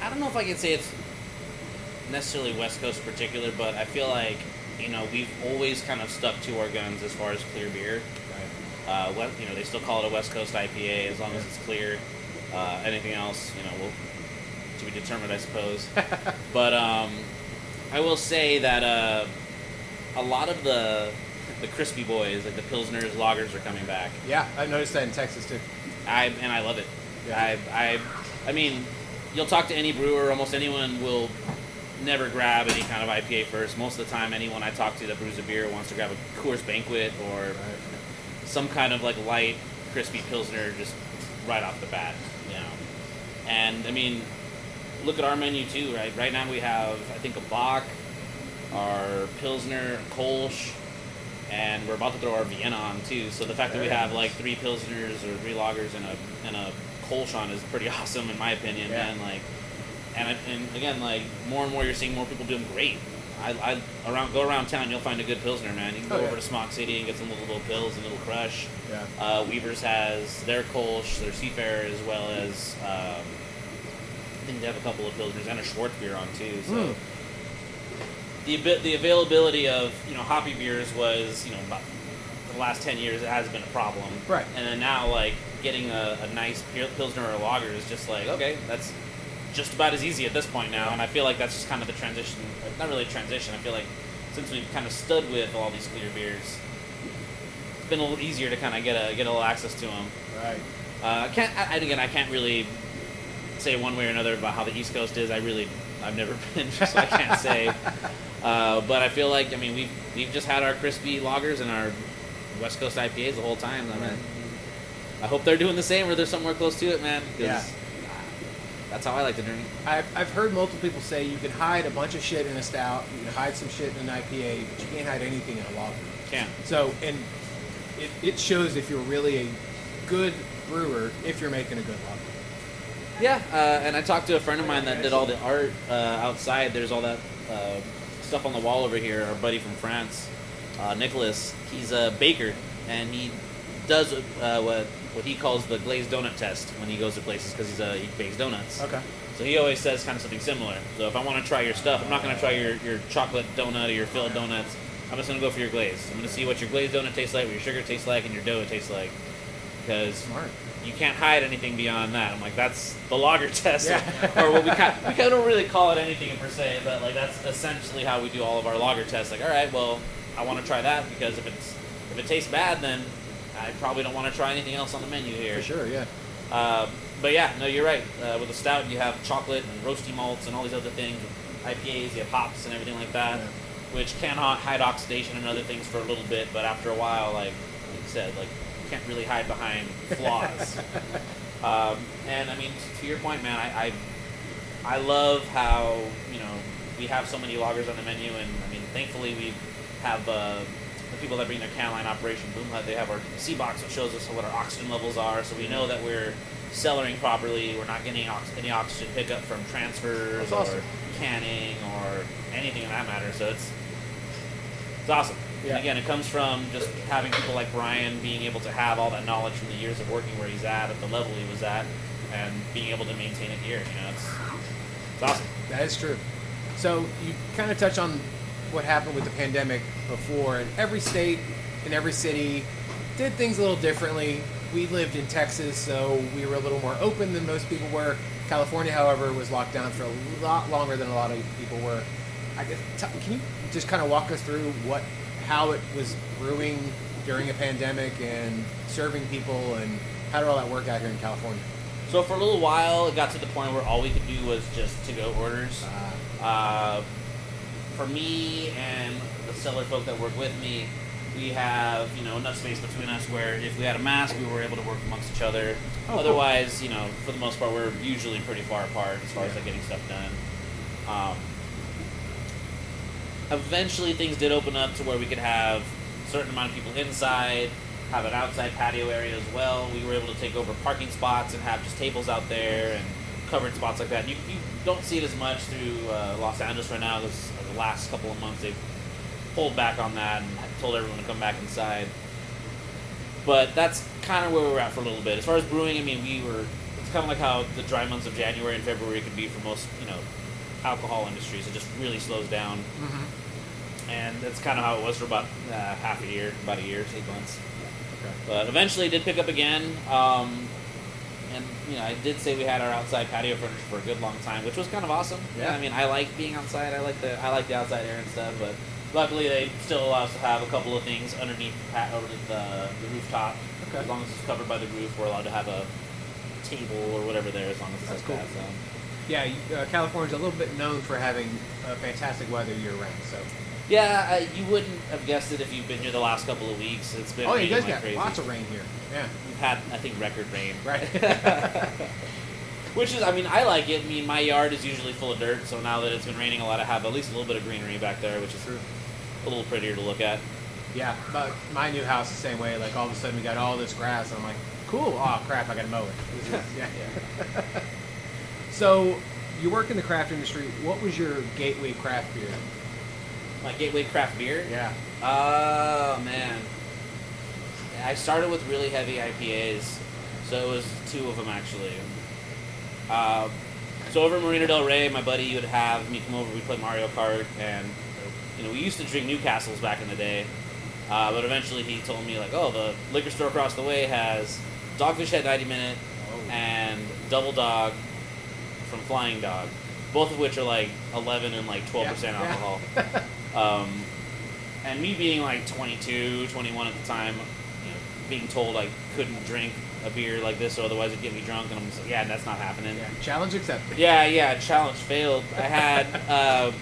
I don't know if I can say it's necessarily West Coast in particular, but I feel like, we've always kind of stuck to our guns as far as clear beer. They still call it a West Coast IPA as long as it's clear. Anything else, will to be determined, I suppose. But I will say that a lot of the crispy boys, like the Pilsners, lagers, are coming back. Yeah, I noticed that in Texas too. I love it. Yeah. I mean, you'll talk to any brewer, almost anyone will never grab any kind of IPA first. Most of the time, anyone I talk to that brews a beer wants to grab a Coors Banquet or some kind of like light, crispy Pilsner just right off the bat, And I mean, look at our menu too, right? Right now we have, I think, a Bach, our Pilsner, Kolsch, and we're about to throw our Vienna on too. So the fact that we have like 3 Pilsners or 3 lagers and a Kolsch on is pretty awesome in my opinion, man. Like, and again, like more and more you're seeing more people doing great. Go around town, you'll find a good Pilsner, man. You can go over to Smock City and get some little pills and little crush. Yeah. Weaver's has their Kolsch, their Seafarer, as well as I think they have a couple of Pilsners and a Schwartz beer on too. So the availability of hoppy beers was about the last 10 years it has been a problem. Right. And then now like getting a nice Pilsner or a lager is just like, okay, that's just about as easy at this point now, and I feel like that's just kind of the transition. Not really a transition. I feel like since we've kind of stood with all these clear beers, it's been a little easier to kind of get a little access to them. Right. I can't really say one way or another about how the East Coast is. I've never been, so I can't say. But I feel like we've just had our crispy lagers and our West Coast IPAs the whole time. I hope they're doing the same, or they're somewhere close to it, man. Yeah. That's how I like to drink. I've heard multiple people say you can hide a bunch of shit in a stout, you can hide some shit in an IPA, but you can't hide anything in a lager. Can't. So, and it shows if you're really a good brewer if you're making a good lager. Yeah, and I talked to a friend of mine that did all the art outside. There's all that stuff on the wall over here. Our buddy from France, Nicholas, he's a baker, and he does what he calls the glazed donut test when he goes to places because he bakes donuts. Okay. So he always says kind of something similar. So if I want to try your stuff, I'm not going to try your chocolate donut or your filled donuts. I'm just going to go for your glaze. I'm going to see what your glazed donut tastes like, what your sugar tastes like, and your dough tastes like. Because you can't hide anything beyond that. I'm like, that's the lager test. Yeah. Or what we kind of don't really call it anything per se, but like that's essentially how we do all of our lager tests. Like, all right, well, I want to try that because if it tastes bad, then I probably don't want to try anything else on the menu here. For sure, yeah. But yeah, no, you're right. With a stout, you have chocolate and roasty malts and all these other things. With IPAs, you have hops and everything like that, which can hide oxidation and other things for a little bit. But after a while, like you said, like you can't really hide behind flaws. And I mean, to your point, man, I love how we have so many lagers on the menu, and I mean, thankfully we have. The people that bring their can line operation, Boom Hut, they have our C box that shows us what our oxygen levels are, so we know that we're cellaring properly. We're not getting any oxygen pickup from transfers or canning or anything of that matter. So it's awesome. Yeah. And again, it comes from just having people like Brian being able to have all that knowledge from the years of working where he's at the level he was at, and being able to maintain it here. It's awesome. That is true. So you kind of touch on what happened with the pandemic before, and every state and every city did things a little differently. We lived in Texas, so we were a little more open than most people were. California, however, was locked down for a lot longer than a lot of people were. I guess, can you just kind of walk us through how it was brewing during a pandemic and serving people, and how did all that work out here in California? So for a little while, it got to the point where all we could do was just to-go orders. For me and the cellar folk that work with me, we have enough space between us where if we had a mask, we were able to work amongst each other. Otherwise, cool. For the most part, we're usually pretty far apart as far as like getting stuff done. Eventually, things did open up to where we could have a certain amount of people inside, have an outside patio area as well. We were able to take over parking spots and have just tables out there and covered spots like that. You don't see it as much through Los Angeles right now because the last couple of months they've pulled back on that and told everyone to come back inside. But that's kind of where we were at for a little bit. As far as brewing, I mean, it's kind of like how the dry months of January and February can be for most, alcohol industries. It just really slows down. Mm-hmm. And that's kind of how it was for about half a year, about a year, 8 months. Okay. But eventually it did pick up again. And, I did say we had our outside patio furniture for a good long time, which was kind of awesome. Yeah. I mean, I like being outside. I like the outside air and stuff, but luckily they still allow us to have a couple of things underneath the rooftop. Okay. As long as it's covered by the roof, we're allowed to have a table or whatever there, as long as it's That's like cool. that. So. Yeah, California's a little bit known for having fantastic weather year-round, so... Yeah, you wouldn't have guessed it if you've been here the last couple of weeks. It's been Oh, you raining guys like got crazy. lots of rain here. Yeah. We've had, I think, record rain. Right. Which is, I like it. My yard is usually full of dirt, so now that it's been raining a lot, I have at least a little bit of greenery back there, which is a little prettier to look at. Yeah, but my new house the same way. Like, all of a sudden we got all this grass, and I'm like, cool. Oh, crap, I got to mow it. Yeah. So, you work in the craft industry. What was your gateway craft beer? My gateway craft beer? Yeah. Oh, man. I started with really heavy IPAs, so it was 2 of them, actually. So over in Marina Del Rey, my buddy would have me come over, we'd play Mario Kart, and, we used to drink Newcastles back in the day, but eventually he told me, like, oh, the liquor store across the way has Dogfish Head 90 Minute and Double Dog from Flying Dog, both of which are like 11 and like 12% alcohol. And me being like 22, 21 at the time, being told I couldn't drink a beer like this, or otherwise it'd get me drunk, and I'm just like, yeah, that's not happening. Yeah. Challenge accepted. Yeah, challenge failed. I had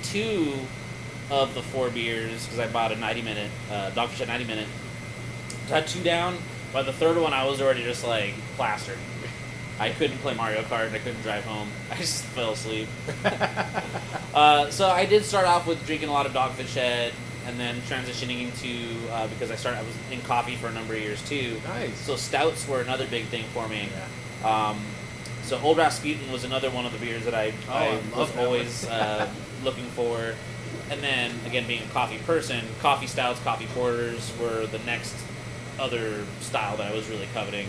2 of the 4 beers, because I bought a 90-minute, Dogfish at 90 Minute. So I had 2 down. By the third one, I was already just like plastered. I couldn't play Mario Kart, I couldn't drive home. I just fell asleep. So I did start off with drinking a lot of Dogfish Head, and then transitioning into, because I was in coffee for a number of years too. Nice. So stouts were another big thing for me. Yeah. So Old Rasputin was another one of the beers that I was always looking for. And then, again, being a coffee person, coffee stouts, coffee porters were the next other style that I was really coveting.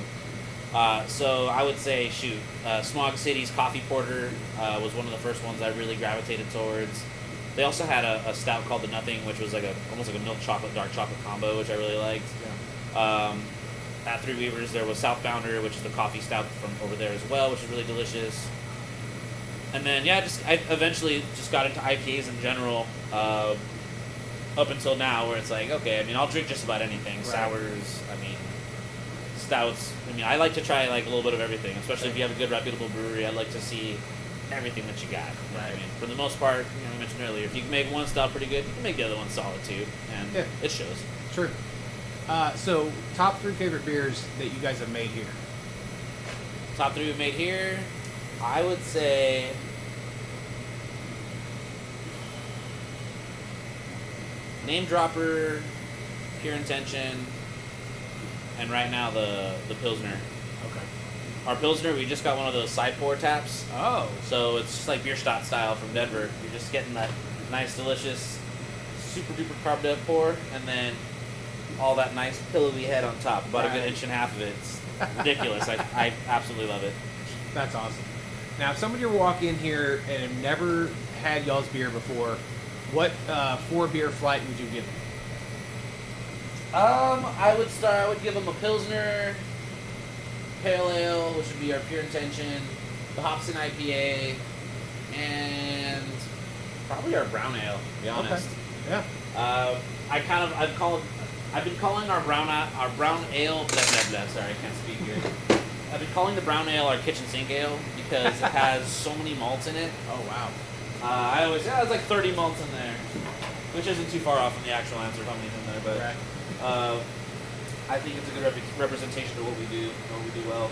So I would say, Smog City's coffee porter was one of the first ones I really gravitated towards. They also had a stout called the Nothing, which was almost like a milk chocolate, dark chocolate combo, which I really liked. Yeah. At Three Weavers, there was Southbounder, which is the coffee stout from over there as well, which is really delicious. And then, I eventually just got into IPAs in general, up until now, where it's like, okay, I'll drink just about anything. Right. Sours, stouts. I like to try like a little bit of everything, especially if you have a good reputable brewery. I like to see everything that you got. Right. For the most part, I mentioned earlier, if you can make one stout pretty good, you can make the other one solid too, and it shows. True. So, top 3 favorite beers that you guys have made here? Top 3 we've made here, I would say Name Dropper, Pure Intention, and right now the Pilsner. Okay. Our Pilsner, we just got one of those side pour taps. Oh. So it's just like Bierstadt style from Denver. You're just getting that nice, delicious, super duper carved up pour, and then all that nice pillowy head on top. About a good inch and a half of it. It's ridiculous. I absolutely love it. That's awesome. Now, if somebody were to walk in here and have never had y'all's beer before, what 4-beer flight would you give them? I would give them a Pilsner, Pale Ale, which would be our Pure Intention, the HopSaint IPA, and probably our Brown Ale, to be honest. Okay. Yeah. I've been calling our brown ale. Sorry, I can't speak here. I've been calling the brown ale our kitchen sink ale because it has so many malts in it. Oh wow. It's like 30 malts in there, which isn't too far off from the actual answer of how many's in there, but I think it's a good representation of what we do well.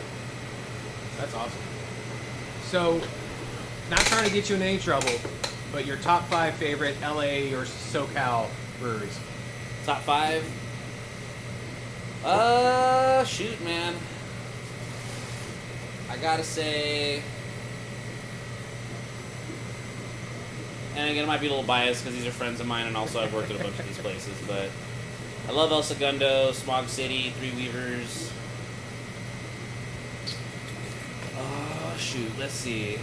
That's awesome. So, not trying to get you in any trouble, but your top 5 favorite LA or SoCal breweries. Top 5? Shoot, man. I gotta say, and again, it might be a little biased because these are friends of mine, and also I've worked at a bunch of these places, but I love El Segundo, Smog City, Three Weavers. shoot. Let's see.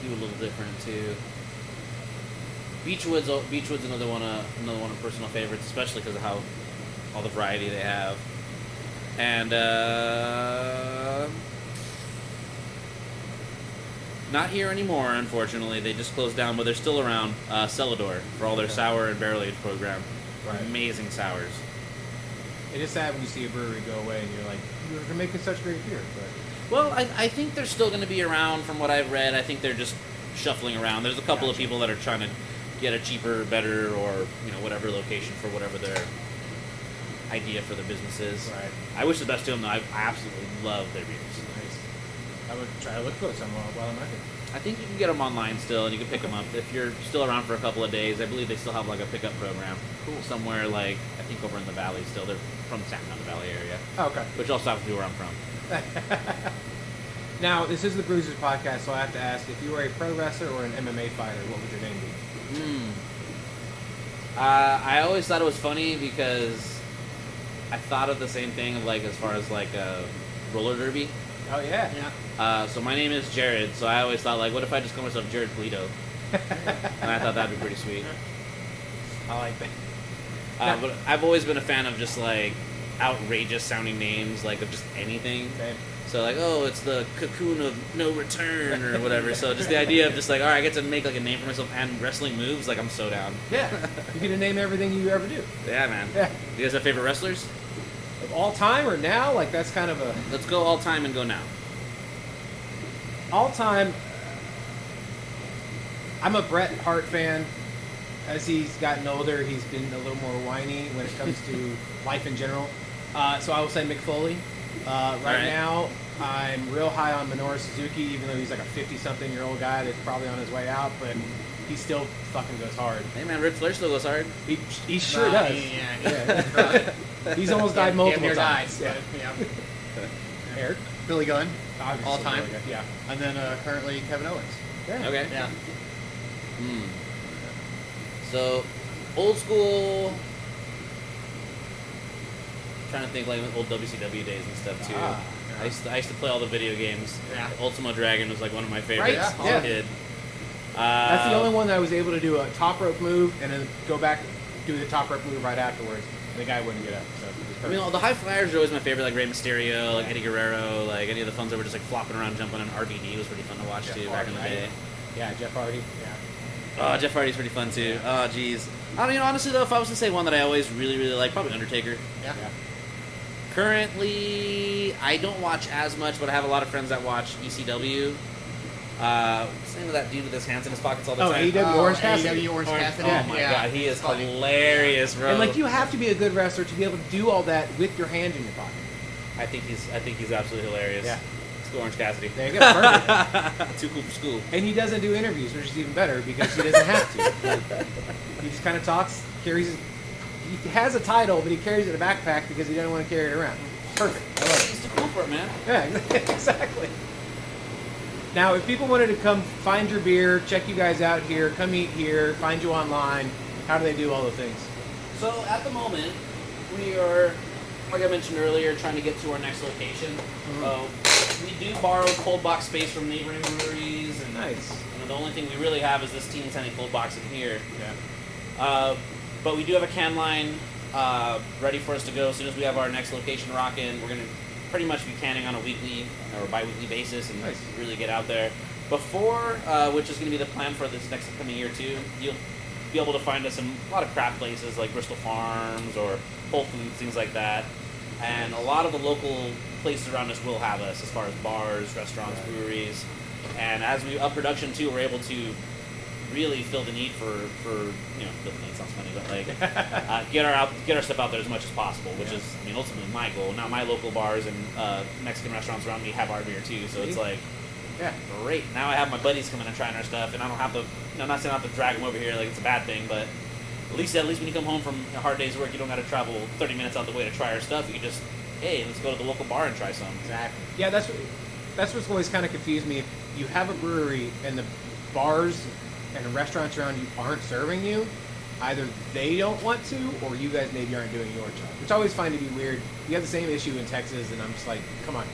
Do a little different too. Beechwood's another one of personal favorites, especially because of how all the variety they have. And not here anymore, unfortunately. They just closed down, but they're still around. Celador for all their sour and barrel aged program. Right. Amazing sours. It is sad when you see a brewery go away and you're like, you're making such great beer. But Well, I think they're still going to be around from what I've read. I think they're just shuffling around. There's a couple of people that are trying to get a cheaper, better, or whatever location for whatever their idea for the business is. Right. I wish the best to them, though. I absolutely love their beers. Nice. I would try to look for some while I'm at it. I think you can get them online still, and you can pick them up. If you're still around for a couple of days, I believe they still have like a pickup program. Cool. Somewhere like, I think over in the valley still. They're from the Sacramento Valley area. Oh, okay. Which also happens to be where I'm from. Now, this is the Brewsers podcast, so I have to ask, if you were a pro wrestler or an MMA fighter, what would your name be? I always thought it was funny because I thought of the same thing, like as far as like a roller derby. Oh, yeah. So my name is Jared, so I always thought, like, what if I just call myself Jared Polito? And I thought that'd be pretty sweet. I like that. But I've always been a fan of just like outrageous sounding names, like of just anything. Same. So like, oh, it's the cocoon of no return or whatever. So just the idea of just like, all right, I get to make like a name for myself and wrestling moves, like I'm so down. Yeah. You get to name everything you ever do. Yeah, man. Yeah. You guys have favorite wrestlers? Of all time or now? Like, that's kind of a... Let's go all time and go now. All time, I'm a Bret Hart fan. As he's gotten older, he's been a little more whiny when it comes to life in general. So I will say Mick Foley. Right now, I'm real high on Minoru Suzuki, even though he's like a 50-something-year-old guy that's probably on his way out, but he still fucking goes hard. Hey, man, Ric Flair still goes hard. He sure does. Yeah. He's almost died multiple times. Yeah. Eric? Billy Gunn, Obviously, all time. really good. Yeah. And then currently Kevin Owens. Yeah. Okay. Yeah. So, old school. Trying to think like old WCW days and stuff too. Yeah. I used to play all the video games. Yeah. Ultimo Dragon was like one of my favorites Right, as yeah. a kid. That's the only one that I was able to do a top rope move and then go back, do the top rope move right afterwards. And the guy wouldn't get up. So it was I perfect. mean, the high flyers are always my favorite, like Rey Mysterio, like Eddie Guerrero, like any of the ones that were just like flopping around, jumping on RVD was pretty fun to watch too back in the day. Yeah, Jeff Hardy. Yeah. Oh, Jeff Hardy's pretty fun too. Oh, jeez. I mean, honestly though, if I was to say one that I always really, really like, probably Undertaker. Yeah. Currently, I don't watch as much, but I have a lot of friends that watch ECW. What's the name of that dude with his hands in his pockets all the time? AEW Orange Cassidy. AEW Orange Cassidy. Oh my god, he is Funny. hilarious, bro. And like, you have to be a good wrestler to be able to do all that with your hand in your pocket. I think he's absolutely hilarious. Yeah. Let's go Orange Cassidy. There you go. Perfect. Too cool for school. And he doesn't do interviews, which is even better because he doesn't have to. He just kind of talks, carries. He has a title, but he carries it in a backpack because he doesn't want to carry it around. Perfect. I love it. He's too cool for it, man. Yeah, exactly. Now, if people wanted to come find your beer, check you guys out here, come eat here, find you online, how do they do all the things? So at the moment, we are, like I mentioned earlier, trying to get to our next location. We do borrow cold box space from neighboring breweries, and Nice. the only thing we really have is this teeny tiny cold box in here. Yeah. But we do have a can line ready for us to go as soon as we have our next location rocking. We're gonna pretty much be canning on a weekly or bi-weekly basis and Nice. really get out there. Before, which is going to be the plan for this next coming year too, you'll be able to find us in a lot of craft places like Bristol Farms or Whole Foods, things like that. And a lot of the local places around us will have us as far as bars, restaurants, breweries. And as we up production too, we're able to really fill the need for fill the need sounds funny, but like get our stuff out there as much as possible, which is, I mean, ultimately my goal. Now my local bars and Mexican restaurants around me have our beer too, so it's like, Yeah. great. Now I have my buddies coming and trying our stuff, and I don't have to. I'm not saying I have to drag them over here like it's a bad thing, but at least when you come home from a hard day's work, you don't got to travel 30 minutes out the way to try our stuff. You can just, hey, let's go to the local bar and try some. Exactly. Yeah, that's what's always kind of confused me. If you have a brewery and the bars and the restaurants around you aren't serving you, either they don't want to, or you guys maybe aren't doing your job. Which I always find to be weird. You have the same issue in Texas, and I'm just like, come on,